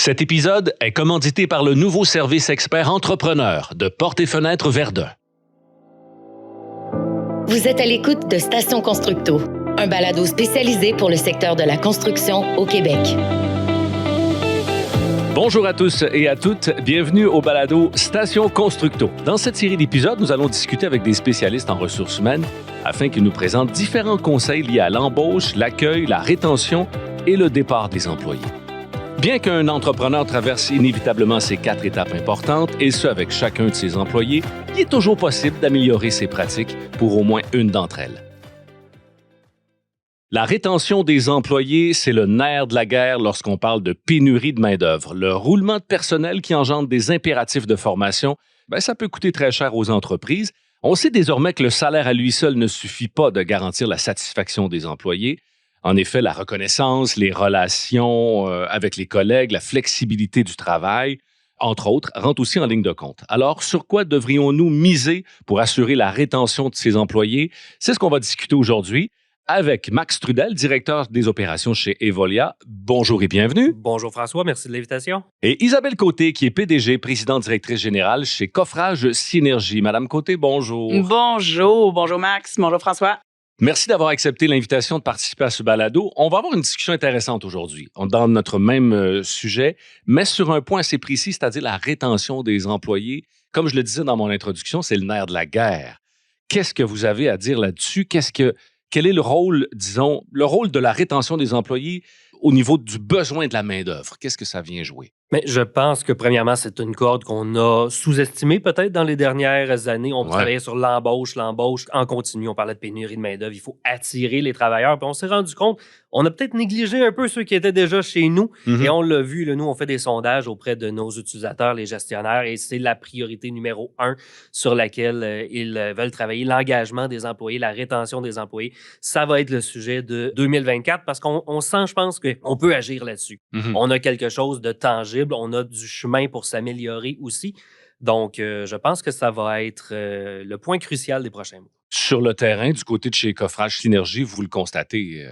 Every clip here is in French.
Cet épisode est commandité par le nouveau service expert entrepreneur de Portes et Fenêtres Verdun. Vous êtes à l'écoute de Station Constructo, un balado spécialisé pour le secteur de la construction au Québec. Bonjour à tous et à toutes, bienvenue au balado Station Constructo. Dans cette série d'épisodes, nous allons discuter avec des spécialistes en ressources humaines afin qu'ils nous présentent différents conseils liés à l'embauche, l'accueil, la rétention et le départ des employés. Bien qu'un entrepreneur traverse inévitablement ces 4 étapes importantes, et ce avec chacun de ses employés, il est toujours possible d'améliorer ses pratiques pour au moins une d'entre elles. La rétention des employés, c'est le nerf de la guerre lorsqu'on parle de pénurie de main-d'œuvre. Le roulement de personnel qui engendre des impératifs de formation, ça peut coûter très cher aux entreprises. On sait désormais que le salaire à lui seul ne suffit pas de garantir la satisfaction des employés. En effet, la reconnaissance, les relations avec les collègues, la flexibilité du travail, entre autres, rentrent aussi en ligne de compte. Alors, sur quoi devrions-nous miser pour assurer la rétention de ces employés? C'est ce qu'on va discuter aujourd'hui avec Max Trudel, directeur des opérations chez Evolia. Bonjour et bienvenue. Bonjour François, merci de l'invitation. Et Isabelle Côté, qui est PDG, présidente directrice générale chez Coffrage Synergie. Madame Côté, bonjour. Bonjour Max, bonjour François. Merci d'avoir accepté l'invitation de participer à ce balado. On va avoir une discussion intéressante aujourd'hui, dans notre même sujet, mais sur un point assez précis, c'est-à-dire la rétention des employés. Comme je le disais dans mon introduction, c'est le nerf de la guerre. Qu'est-ce que vous avez à dire là-dessus? Quel est le rôle de la rétention des employés au niveau du besoin de la main-d'œuvre? Qu'est-ce que ça vient jouer? Mais je pense que, premièrement, c'est une corde qu'on a sous-estimée peut-être dans les dernières années. On travaillait sur l'embauche en continu. On parlait de pénurie de main-d'œuvre. Il faut attirer les travailleurs. Puis on s'est rendu compte, on a peut-être négligé un peu ceux qui étaient déjà chez nous. Et on l'a vu, nous, on fait des sondages auprès de nos utilisateurs, les gestionnaires, et c'est la priorité numéro 1 sur laquelle ils veulent travailler. L'engagement des employés, la rétention des employés, ça va être le sujet de 2024 parce qu'on sent, je pense, qu'on peut agir là-dessus. On a quelque chose de tangible. On a du chemin pour s'améliorer aussi. Donc, je pense que ça va être le point crucial des prochains mois. Sur le terrain, du côté de chez Coffrage Synergie, vous le constatez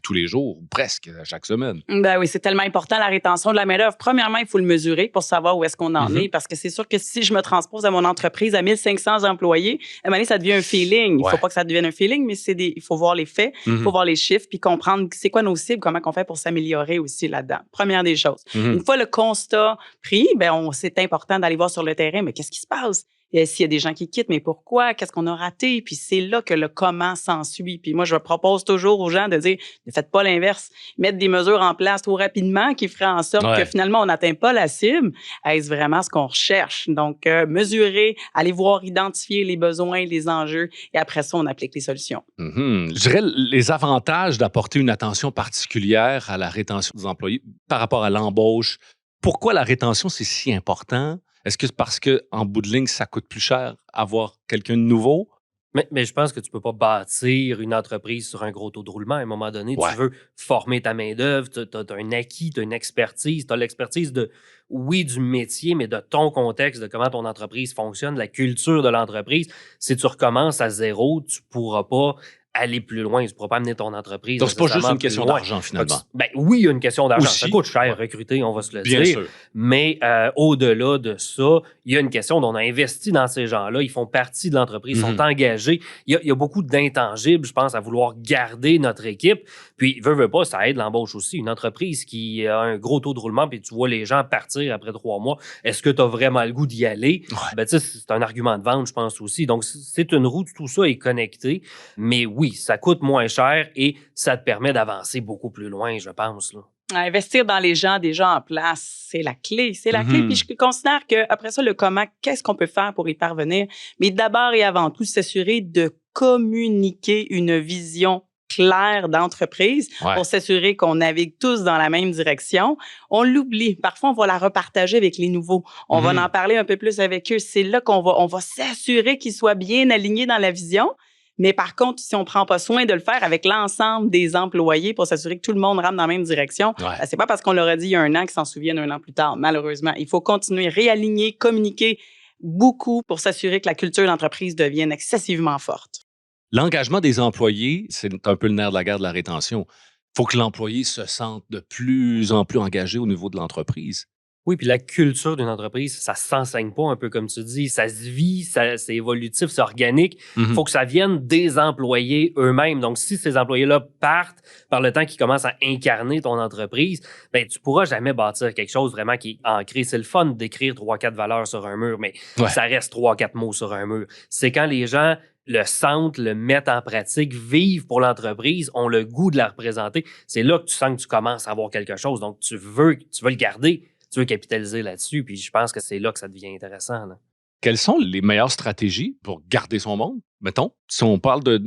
tous les jours, ou presque à chaque semaine. Ben oui, c'est tellement important, la rétention de la main-d'œuvre. Premièrement, il faut le mesurer pour savoir où est-ce qu'on en est, parce que c'est sûr que si je me transpose à mon entreprise à 1500 employés, à un moment donné, ça devient un feeling. Il ne faut pas que ça devienne un feeling, mais il faut voir les faits, il faut voir les chiffres, puis comprendre c'est quoi nos cibles, comment on fait pour s'améliorer aussi là-dedans. Première des choses. Une fois le constat pris, c'est important d'aller voir sur le terrain, mais qu'est-ce qui se passe? S'il y a des gens qui quittent, mais pourquoi? Qu'est-ce qu'on a raté? Puis c'est là que le comment s'ensuit. Puis moi, je propose toujours aux gens de dire, ne faites pas l'inverse. Mettre des mesures en place trop rapidement qui feraient en sorte que finalement, on n'atteint pas la cible. Est-ce vraiment ce qu'on recherche? Donc, mesurer, aller voir, identifier les besoins, les enjeux, et après ça, on applique les solutions. Je dirais les avantages d'apporter une attention particulière à la rétention des employés par rapport à l'embauche. Pourquoi la rétention, c'est si important? Est-ce que c'est parce qu'en bout de ligne, ça coûte plus cher avoir quelqu'un de nouveau? Mais je pense que tu peux pas bâtir une entreprise sur un gros taux de roulement. À un moment donné, tu veux former ta main-d'œuvre, tu as un acquis, tu as une expertise, tu as l'expertise du métier, mais de ton contexte, de comment ton entreprise fonctionne, la culture de l'entreprise. Si tu recommences à zéro, tu pourras pas aller plus loin. Tu ne pourras pas amener ton entreprise. Donc, c'est pas juste une question d'argent, finalement. Oui, il y a une question d'argent. Aussi, ça coûte cher recruter, on va se le bien dire. sûr. Mais au-delà de ça, il y a une question dont on a investi dans ces gens-là. Ils font partie de l'entreprise, ils sont engagés. Il y a beaucoup d'intangibles, je pense, à vouloir garder notre équipe. Puis, veut pas, ça aide l'embauche aussi. Une entreprise qui a un gros taux de roulement, puis tu vois les gens partir après 3 mois, est-ce que tu as vraiment le goût d'y aller? C'est un argument de vente, je pense aussi. Donc, c'est une roue, tout ça est connecté. Mais oui, ça coûte moins cher et ça te permet d'avancer beaucoup plus loin, je pense, là. Investir dans les gens déjà en place, c'est la clé. C'est la clé. Puis je considère qu'après ça, le comment, qu'est-ce qu'on peut faire pour y parvenir? Mais d'abord et avant tout, s'assurer de communiquer une vision claire d'entreprise pour s'assurer qu'on navigue tous dans la même direction. On l'oublie. Parfois, on va la repartager avec les nouveaux. On va en parler un peu plus avec eux. C'est là qu'on va s'assurer qu'ils soient bien alignés dans la vision. Mais par contre, si on prend pas soin de le faire avec l'ensemble des employés pour s'assurer que tout le monde rentre dans la même direction, c'est pas parce qu'on leur a dit il y a 1 an qu'ils s'en souviennent 1 an plus tard, malheureusement. Il faut continuer, réaligner, communiquer beaucoup pour s'assurer que la culture d'entreprise devienne excessivement forte. L'engagement des employés, c'est un peu le nerf de la guerre de la rétention. faut que l'employé se sente de plus en plus engagé au niveau de l'entreprise. Oui, puis la culture d'une entreprise, ça ne s'enseigne pas, un peu comme tu dis. Ça se vit, c'est évolutif, c'est organique. Il faut que ça vienne des employés eux-mêmes. Donc, si ces employés-là partent par le temps qu'ils commencent à incarner ton entreprise, ben tu pourras jamais bâtir quelque chose vraiment qui est ancré. C'est le fun d'écrire 3-4 valeurs sur un mur, mais ça reste 3-4 mots sur un mur. C'est quand les gens le sentent, le mettent en pratique, vivent pour l'entreprise, ont le goût de la représenter. C'est là que tu sens que tu commences à avoir quelque chose. Donc, tu veux le garder. Tu veux capitaliser là-dessus, puis je pense que c'est là que ça devient intéressant. Là. Quelles sont les meilleures stratégies pour garder son monde? Mettons, si on parle de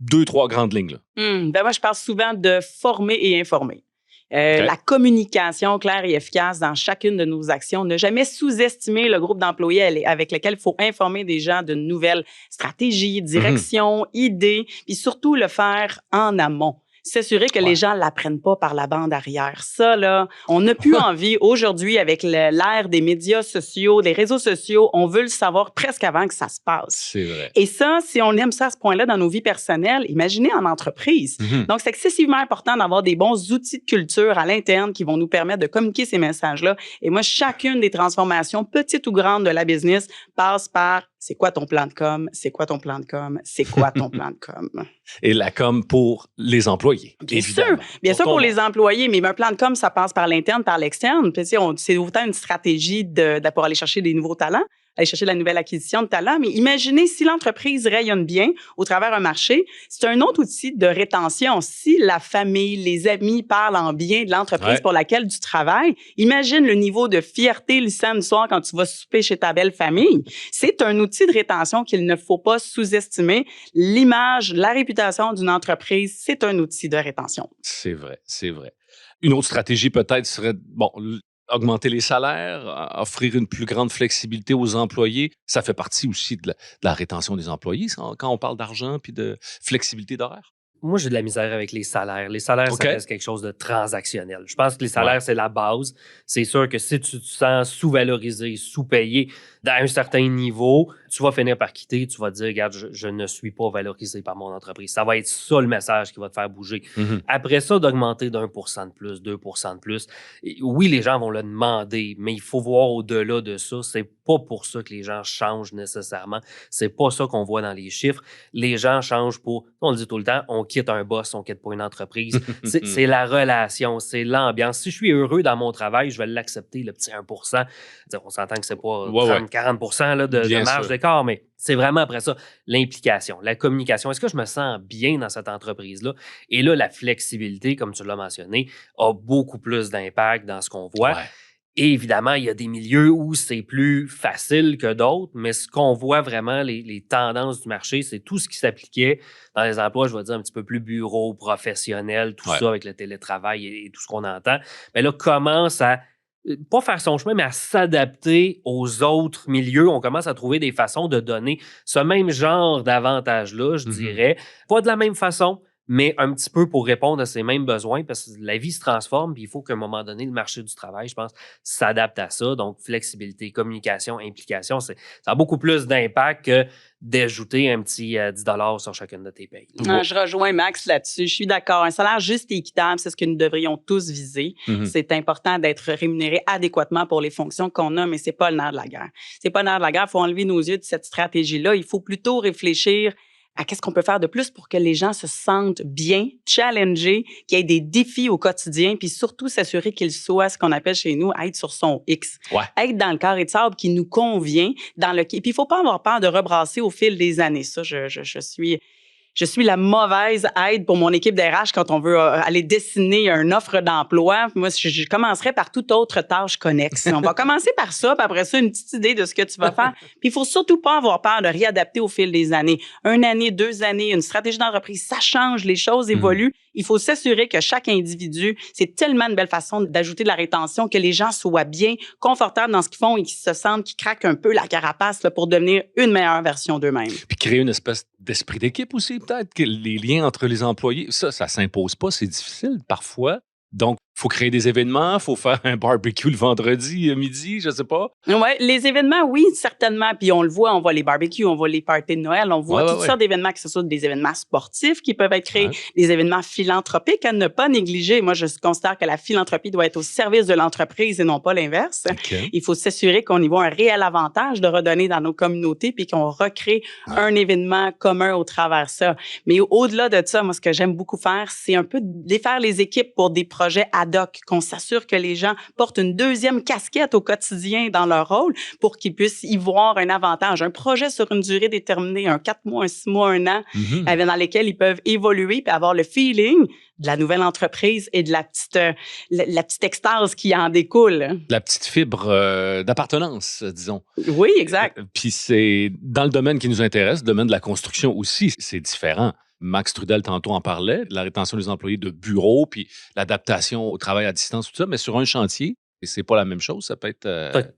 2-3 grandes lignes. Là. Moi, je parle souvent de former et informer. La communication claire et efficace dans chacune de nos actions. Ne jamais sous-estimer le groupe d'employés avec lequel il faut informer des gens de nouvelles stratégies, directions, idées, puis surtout le faire en amont. S'assurer que les gens ne l'apprennent pas par la bande arrière. Ça, là, on n'a plus envie aujourd'hui avec l'ère des médias sociaux, des réseaux sociaux. On veut le savoir presque avant que ça se passe. C'est vrai. Et ça, si on aime ça à ce point-là dans nos vies personnelles, imaginez en entreprise. Donc, c'est excessivement important d'avoir des bons outils de culture à l'interne qui vont nous permettre de communiquer ces messages-là. Et moi, chacune des transformations, petites ou grandes, de la business passe par c'est quoi ton plan de com? C'est quoi ton plan de com? C'est quoi ton plan de com? Et la com pour les employés, évidemment. Bien sûr pour les employés, mais un plan de com, ça passe par l'interne, par l'externe. Puis, c'est autant une stratégie pour aller chercher des nouveaux talents, aller chercher la nouvelle acquisition de talents. Mais imaginez si l'entreprise rayonne bien au travers un marché, c'est un autre outil de rétention. Si la famille, les amis parlent en bien de l'entreprise pour laquelle tu travailles, imagine le niveau de fierté le samedi soir quand tu vas souper chez ta belle famille. C'est un outil de rétention qu'il ne faut pas sous-estimer. L'image, la réputation d'une entreprise, c'est un outil de rétention. C'est vrai, c'est vrai. Une autre stratégie peut-être serait, augmenter les salaires, offrir une plus grande flexibilité aux employés. Ça fait partie aussi de la rétention des employés, quand on parle d'argent puis de flexibilité d'horaire. Moi, j'ai de la misère avec les salaires. Les salaires, ça reste quelque chose de transactionnel. Je pense que les salaires, c'est la base. C'est sûr que si tu te sens sous-valorisé, sous-payé à un certain niveau, tu vas finir par quitter. Tu vas te dire, regarde, je ne suis pas valorisé par mon entreprise. Ça va être ça le message qui va te faire bouger. Après ça, d'augmenter d'1% de plus, 2% de plus. Et oui, les gens vont le demander, mais il faut voir au-delà de ça. C'est pas pour ça que les gens changent nécessairement. C'est pas ça qu'on voit dans les chiffres. Les gens changent pour, on le dit tout le temps, on quitte un boss, on quitte pas une entreprise. C'est la relation, c'est l'ambiance. Si je suis heureux dans mon travail, je vais l'accepter, le petit 1%. On s'entend que c'est pas 30-40% là, de marge d'écart, mais c'est vraiment après ça l'implication, la communication. Est-ce que je me sens bien dans cette entreprise-là? Et là, la flexibilité, comme tu l'as mentionné, a beaucoup plus d'impact dans ce qu'on voit. Et évidemment, il y a des milieux où c'est plus facile que d'autres, mais ce qu'on voit vraiment, les tendances du marché, c'est tout ce qui s'appliquait dans les emplois, je vais dire, un petit peu plus bureau, professionnel, tout ça avec le télétravail et tout ce qu'on entend. Mais là, commence à pas faire son chemin, mais à s'adapter aux autres milieux. On commence à trouver des façons de donner ce même genre d'avantages-là, je dirais. Pas de la même façon, mais un petit peu pour répondre à ces mêmes besoins, parce que la vie se transforme, puis il faut qu'à un moment donné, le marché du travail, je pense, s'adapte à ça. Donc, flexibilité, communication, implication, ça a beaucoup plus d'impact que d'ajouter un petit 10 $ sur chacune de tes payes. Je rejoins Max là-dessus. Je suis d'accord. Un salaire juste et équitable, c'est ce que nous devrions tous viser. C'est important d'être rémunéré adéquatement pour les fonctions qu'on a, mais c'est pas le nerf de la guerre. C'est pas le nerf de la guerre. Il faut enlever nos yeux de cette stratégie-là. Il faut plutôt réfléchir à qu'est-ce qu'on peut faire de plus pour que les gens se sentent bien, challengés, qu'il y ait des défis au quotidien, puis surtout s'assurer qu'ils soient ce qu'on appelle chez nous être sur son X. Être dans le carré de sable qui nous convient, puis il faut pas avoir peur de rebrasser au fil des années. Ça, je suis la mauvaise aide pour mon équipe d'RH quand on veut aller dessiner une offre d'emploi. Moi, je commencerai par toute autre tâche connexe. On va commencer par ça, puis après ça, une petite idée de ce que tu vas faire. Puis il faut surtout pas avoir peur de réadapter au fil des années. 1 année, 2 années, une stratégie d'entreprise, ça change, les choses évoluent. Il faut s'assurer que chaque individu, c'est tellement une belle façon d'ajouter de la rétention, que les gens soient bien, confortables dans ce qu'ils font et qu'ils se sentent, qu'ils craquent un peu la carapace là, pour devenir une meilleure version d'eux-mêmes. Puis créer une espèce d'esprit d'équipe aussi, peut-être, que les liens entre les employés, ça s'impose pas, c'est difficile parfois. Donc, faut créer des événements, faut faire un barbecue le vendredi midi, je sais pas. Oui, les événements, oui, certainement. Puis on le voit, on voit les barbecues, on voit les parties de Noël, on voit toutes sortes d'événements, que ce soit des événements sportifs qui peuvent être créés, des événements philanthropiques à ne pas négliger. Moi, je considère que la philanthropie doit être au service de l'entreprise et non pas l'inverse. Okay. Il faut s'assurer qu'on y voit un réel avantage de redonner dans nos communautés puis qu'on recrée un événement commun au travers de ça. Mais au-delà de ça, moi, ce que j'aime beaucoup faire, c'est un peu défaire les équipes pour des projets ad hoc, qu'on s'assure que les gens portent une deuxième casquette au quotidien dans leur rôle pour qu'ils puissent y voir un avantage. Un projet sur une durée déterminée, un 4 mois, un 6 mois, un an, dans lesquels ils peuvent évoluer puis avoir le feeling de la nouvelle entreprise et de la petite extase qui en découle. La petite fibre d'appartenance, disons. Oui, exact. Puis c'est dans le domaine qui nous intéresse, le domaine de la construction aussi, c'est différent. Max Trudel, tantôt, en parlait, la rétention des employés de bureau, puis l'adaptation au travail à distance, tout ça, mais sur un chantier, et c'est pas la même chose, ça peut être...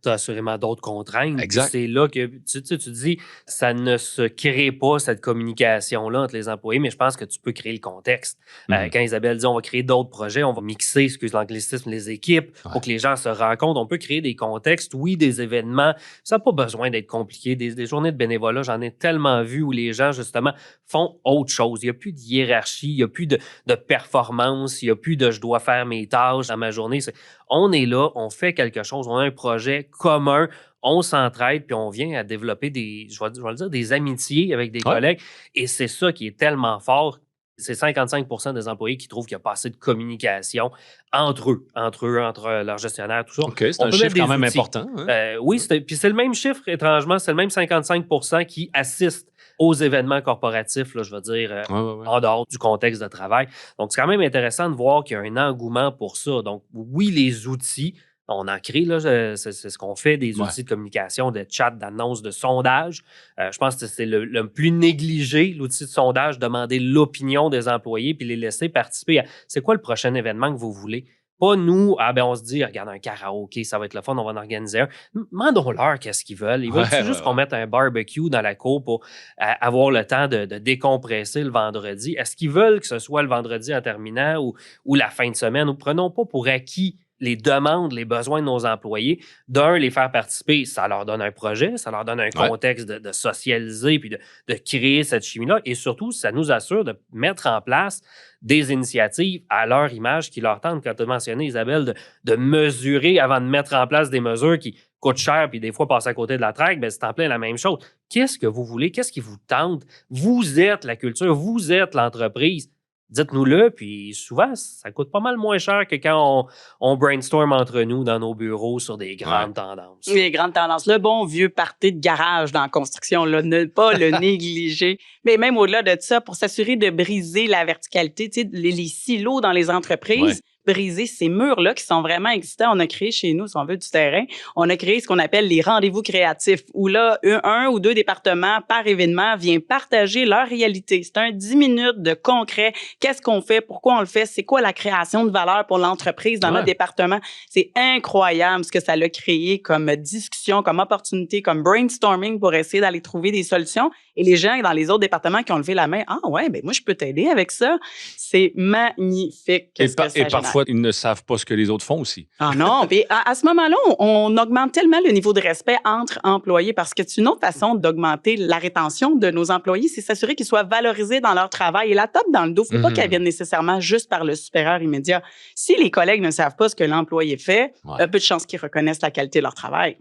Tu as assurément d'autres contraintes. Exact. C'est là que, tu dis, ça ne se crée pas, cette communication-là entre les employés, mais je pense que tu peux créer le contexte. Quand Isabelle dit, on va créer d'autres projets, on va mixer, excuse l'anglicisme, les équipes, pour que les gens se rencontrent. On peut créer des contextes, oui, des événements. Ça n'a pas besoin d'être compliqué. Des journées de bénévolat, j'en ai tellement vu où les gens, justement, font autre chose. Il n'y a plus de hiérarchie, il n'y a plus de performance, il n'y a plus de « je dois faire mes tâches dans ma journée ». On est là, on fait quelque chose, on a un projet commun, on s'entraide, puis on vient à développer je vais le dire, des amitiés avec des collègues. Et c'est ça qui est tellement fort. C'est 55% des employés qui trouvent qu'il n'y a pas assez de communication entre eux, entre leurs gestionnaires, tout ça. OK, c'est un chiffre quand même important. Hein? Oui, puis c'est le même chiffre, étrangement, c'est le même 55% qui assistent aux événements corporatifs, là, je veux dire, en dehors du contexte de travail. Donc, c'est quand même intéressant de voir qu'il y a un engouement pour ça. Donc, oui, les outils, on en crée, là, c'est ce qu'on fait, des outils de communication, de chat, d'annonce, de sondage. Je pense que c'est le plus négligé, l'outil de sondage, demander l'opinion des employés puis les laisser participer à c'est quoi le prochain événement que vous voulez. Pas nous, on se dit, regarde, un karaoké, ça va être le fun, on va en organiser un. Demandons-leur qu'est-ce qu'ils veulent. Ils veulent juste qu'on mette un barbecue dans la cour pour avoir le temps de décompresser le vendredi. Est-ce qu'ils veulent que ce soit le vendredi en terminant ou la fin de semaine? Ou prenons pas pour acquis les demandes, les besoins de nos employés. D'un, les faire participer, ça leur donne un projet, ça leur donne un contexte de socialiser puis de créer cette chimie-là. Et surtout, ça nous assure de mettre en place des initiatives à leur image qui leur tentent. Quand tu as mentionné, Isabelle, de mesurer avant de mettre en place des mesures qui coûtent cher puis des fois passer à côté de la traque, c'est en plein la même chose. Qu'est-ce que vous voulez? Qu'est-ce qui vous tente? Vous êtes la culture, vous êtes l'entreprise. Dites-nous-le, puis souvent, ça coûte pas mal moins cher que quand on brainstorm entre nous dans nos bureaux sur des grandes tendances. Les grandes tendances. Le bon vieux party de garage dans la construction, là, ne pas le négliger. Mais même au-delà de ça, pour s'assurer de briser la verticalité, les silos dans les entreprises, briser ces murs-là qui sont vraiment existants. On a créé chez nous, si on veut, du terrain, on a créé ce qu'on appelle les rendez-vous créatifs, où là, un ou deux départements par événement viennent partager leur réalité. C'est un 10 minutes de concret. Qu'est-ce qu'on fait? Pourquoi on le fait? C'est quoi la création de valeur pour l'entreprise dans notre département? C'est incroyable ce que ça a créé comme discussion, comme opportunité, comme brainstorming pour essayer d'aller trouver des solutions. Et les gens dans les autres départements qui ont levé la main, « Ah ouais, moi, je peux t'aider avec ça. » C'est magnifique. Et parfois, ils ne savent pas ce que les autres font aussi. Ah non, puis à ce moment-là, on augmente tellement le niveau de respect entre employés parce que c'est une autre façon d'augmenter la rétention de nos employés, c'est s'assurer qu'ils soient valorisés dans leur travail. Et la tape dans le dos, il ne faut pas qu'elle vienne nécessairement juste par le supérieur immédiat. Si les collègues ne savent pas ce que l'employé fait, il y a peu de chances qu'ils reconnaissent la qualité de leur travail.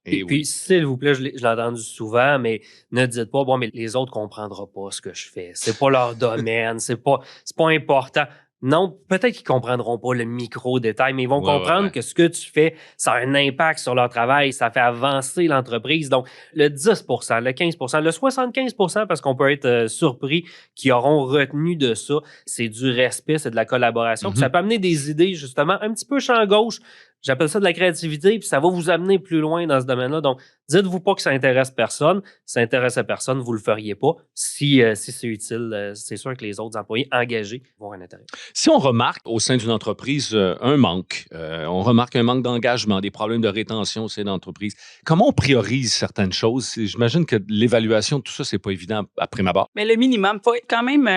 Et puis, s'il vous plaît, je l'ai entendu souvent, mais ne dites pas, mais les autres ne comprendront pas ce que je fais. C'est pas leur domaine, c'est pas important. Non, peut-être qu'ils comprendront pas le micro-détail, mais ils vont comprendre que ce que tu fais, ça a un impact sur leur travail, ça fait avancer l'entreprise. Donc, le 10%, le 15%, le 75%, parce qu'on peut être surpris qu'ils auront retenu de ça, c'est du respect, c'est de la collaboration. Puis ça peut amener des idées, justement, un petit peu champ gauche. J'appelle ça de la créativité, puis ça va vous amener plus loin dans ce domaine-là. Donc, dites-vous pas que ça intéresse personne. Si ça intéresse à personne, vous le feriez pas. Si c'est utile, c'est sûr que les autres employés engagés vont avoir un intérêt. Si on remarque au sein d'une entreprise un manque, on remarque un manque d'engagement, des problèmes de rétention au sein de l'entreprise, comment on priorise certaines choses? J'imagine que l'évaluation de tout ça, c'est pas évident à prime abord. Mais le minimum, il faut être quand même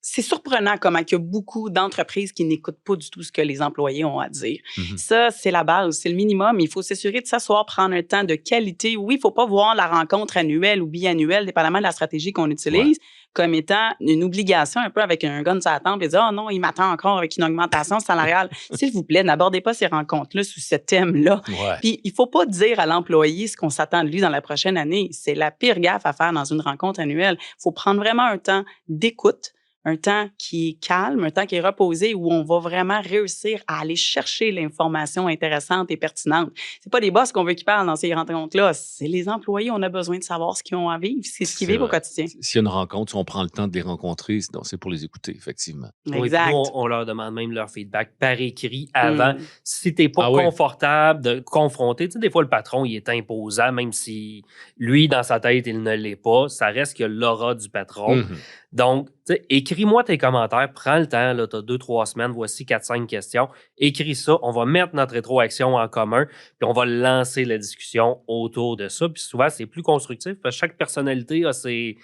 c'est surprenant comment il y a beaucoup d'entreprises qui n'écoutent pas du tout ce que les employés ont à dire. Mhm. Ça, c'est la base, c'est le minimum. Il faut s'assurer de s'asseoir, prendre un temps de qualité. Oui, il ne faut pas voir la rencontre annuelle ou biannuelle, dépendamment de la stratégie qu'on utilise, comme étant une obligation un peu avec un gun sur la tempe et dire « Oh non, il m'attend encore avec une augmentation salariale. » S'il vous plaît, n'abordez pas ces rencontres-là sous ce thème-là. Ouais. Puis, il ne faut pas dire à l'employé ce qu'on s'attend de lui dans la prochaine année. C'est la pire gaffe à faire dans une rencontre annuelle. Il faut prendre vraiment un temps d'écoute, un temps qui est calme, un temps qui est reposé, où on va vraiment réussir à aller chercher l'information intéressante et pertinente. C'est pas les boss qu'on veut qu'ils parlent dans ces rencontres-là, c'est les employés. On a besoin de savoir ce qu'ils ont à vivre, c'est ce qu'ils vivent au quotidien. S'il y a une rencontre, si on prend le temps de les rencontrer, c'est pour les écouter, effectivement. Exact. Oui, nous, on leur demande même leur feedback par écrit avant. Si t'es pas oui. confortable de confronter, tu sais, des fois, le patron, il est imposant, même si lui, dans sa tête, il ne l'est pas. Ça reste que l'aura du patron. Mhm. Donc, tu sais, écris-moi tes commentaires, prends le temps, là, tu as 2-3 semaines, voici 4-5 questions. Écris ça, on va mettre notre rétroaction en commun, puis on va lancer la discussion autour de ça. Puis souvent, c'est plus constructif, parce que chaque personnalité a ses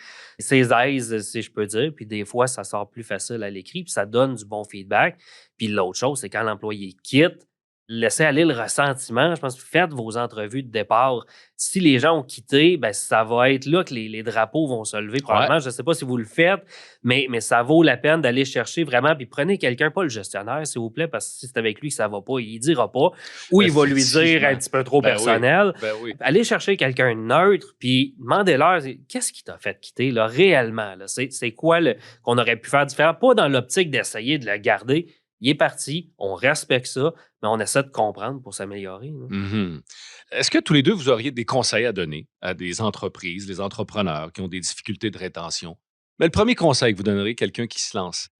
aises, si je peux dire, puis des fois, ça sort plus facile à l'écrit, puis ça donne du bon feedback. Puis l'autre chose, c'est quand l'employé quitte, laissez aller le ressentiment. Je pense que faites vos entrevues de départ. Si les gens ont quitté, ben ça va être là que les drapeaux vont se lever probablement. Ouais. Je ne sais pas si vous le faites, mais ça vaut la peine d'aller chercher vraiment. Puis prenez quelqu'un, pas le gestionnaire, s'il vous plaît, parce que si c'est avec lui que ça va pas, il dira pas. Ou il va lui dire un petit peu trop personnel. Oui. Allez chercher quelqu'un de neutre, puis demandez-leur, qu'est-ce qui t'a fait quitter là, réellement? Là? C'est quoi qu'on aurait pu faire différent? Pas dans l'optique d'essayer de le garder. Il est parti, on respecte ça, mais on essaie de comprendre pour s'améliorer. Mm-hmm. Est-ce que tous les deux, vous auriez des conseils à donner à des entreprises, des entrepreneurs qui ont des difficultés de rétention? Mais le premier conseil que vous donneriez à quelqu'un qui se lance?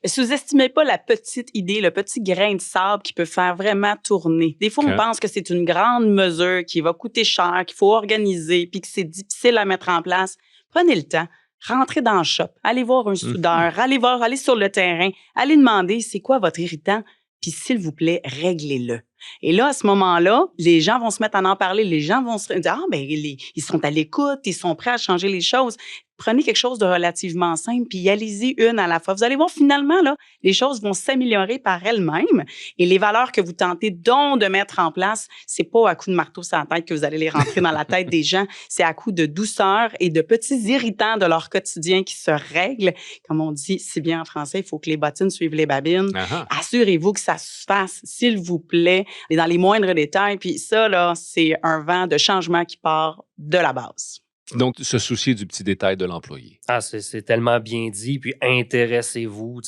Sous-estimez pas la petite idée, le petit grain de sable qui peut faire vraiment tourner. Des fois, on pense que c'est une grande mesure qui va coûter cher, qu'il faut organiser, puis que c'est difficile à mettre en place. Prenez le temps. Rentrez dans le shop, allez voir un soudeur, allez sur le terrain, allez demander c'est quoi votre irritant, puis s'il vous plaît, réglez-le. Et là, à ce moment-là, les gens vont se mettre à en parler, les gens vont se dire ils sont à l'écoute, ils sont prêts à changer les choses. Prenez quelque chose de relativement simple, puis allez-y une à la fois. Vous allez voir, finalement, là, les choses vont s'améliorer par elles-mêmes et les valeurs que vous tentez donc de mettre en place, c'est pas à coup de marteau sur la tête que vous allez les rentrer dans la tête des gens, c'est à coup de douceur et de petits irritants de leur quotidien qui se règlent. Comme on dit si bien en français, il faut que les bottines suivent les babines. Assurez-vous que ça se fasse, s'il vous plaît, et dans les moindres détails. Puis ça, là, c'est un vent de changement qui part de la base. Donc, se soucier du petit détail de l'employé. Ah, c'est tellement bien dit. Puis intéressez-vous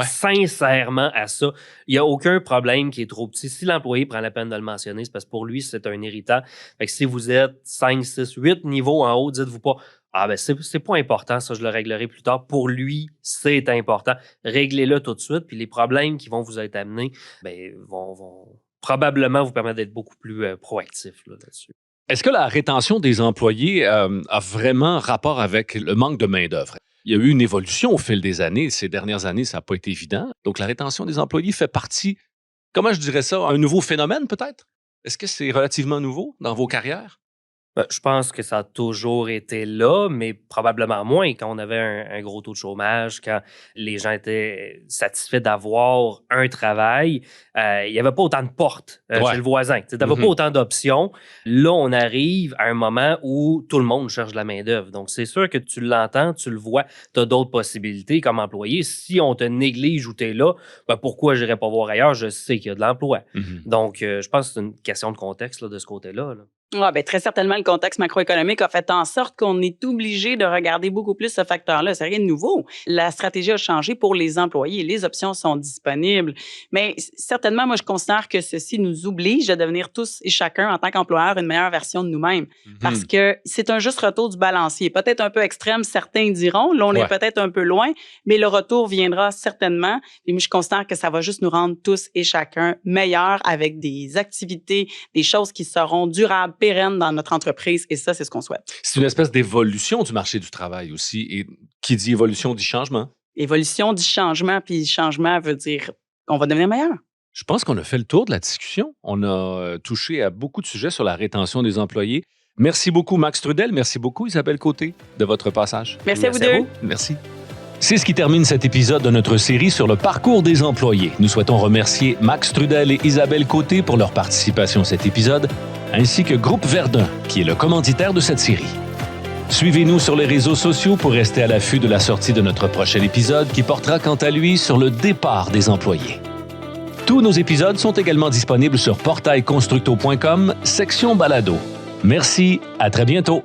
sincèrement à ça. Il n'y a aucun problème qui est trop petit. Si l'employé prend la peine de le mentionner, c'est parce que pour lui, c'est un irritant. Fait que si vous êtes 5, 6, 8 niveaux en haut, dites-vous pas « Ah, ben c'est pas important, ça, je le réglerai plus tard. » Pour lui, c'est important. Réglez-le tout de suite. Puis les problèmes qui vont vous être amenés vont probablement vous permettre d'être beaucoup plus proactif là-dessus. Est-ce que la rétention des employés a vraiment rapport avec le manque de main-d'œuvre? Il y a eu une évolution au fil des années. Ces dernières années, ça n'a pas été évident. Donc, la rétention des employés fait partie, comment je dirais ça, un nouveau phénomène peut-être? Est-ce que c'est relativement nouveau dans vos carrières? Je pense que ça a toujours été là, mais probablement moins quand on avait un gros taux de chômage, quand les gens étaient satisfaits d'avoir un travail. Il n'y avait pas autant de portes chez le voisin. Tu n'avais pas autant d'options. Là, on arrive à un moment où tout le monde cherche de la main-d'œuvre. Donc, c'est sûr que tu l'entends, tu le vois, tu as d'autres possibilités comme employé. Si on te néglige ou tu es là, pourquoi je n'irais pas voir ailleurs? Je sais qu'il y a de l'emploi. Donc, je pense que c'est une question de contexte là, de ce côté-là. Très certainement, le contexte macroéconomique a fait en sorte qu'on est obligé de regarder beaucoup plus ce facteur-là. C'est rien de nouveau. La stratégie a changé pour les employés. Les options sont disponibles. Mais certainement, moi, je considère que ceci nous oblige à devenir tous et chacun, en tant qu'employeur, une meilleure version de nous-mêmes. Parce que c'est un juste retour du balancier. Peut-être un peu extrême, certains diront. Là, on est peut-être un peu loin, mais le retour viendra certainement. Et moi, je considère que ça va juste nous rendre tous et chacun meilleurs avec des activités, des choses qui seront durables, pérennes dans notre entreprise, et ça, c'est ce qu'on souhaite. C'est une espèce d'évolution du marché du travail aussi, et qui dit évolution dit changement. Évolution dit changement, puis changement veut dire qu'on va devenir meilleur. Je pense qu'on a fait le tour de la discussion. On a touché à beaucoup de sujets sur la rétention des employés. Merci beaucoup, Max Trudel. Merci beaucoup, Isabelle Côté, de votre passage. Merci à vous deux. Merci. C'est ce qui termine cet épisode de notre série sur le parcours des employés. Nous souhaitons remercier Max Trudel et Isabelle Côté pour leur participation à cet épisode, ainsi que Groupe Verdun, qui est le commanditaire de cette série. Suivez-nous sur les réseaux sociaux pour rester à l'affût de la sortie de notre prochain épisode qui portera quant à lui sur le départ des employés. Tous nos épisodes sont également disponibles sur portailconstructo.com, section balado. Merci, à très bientôt.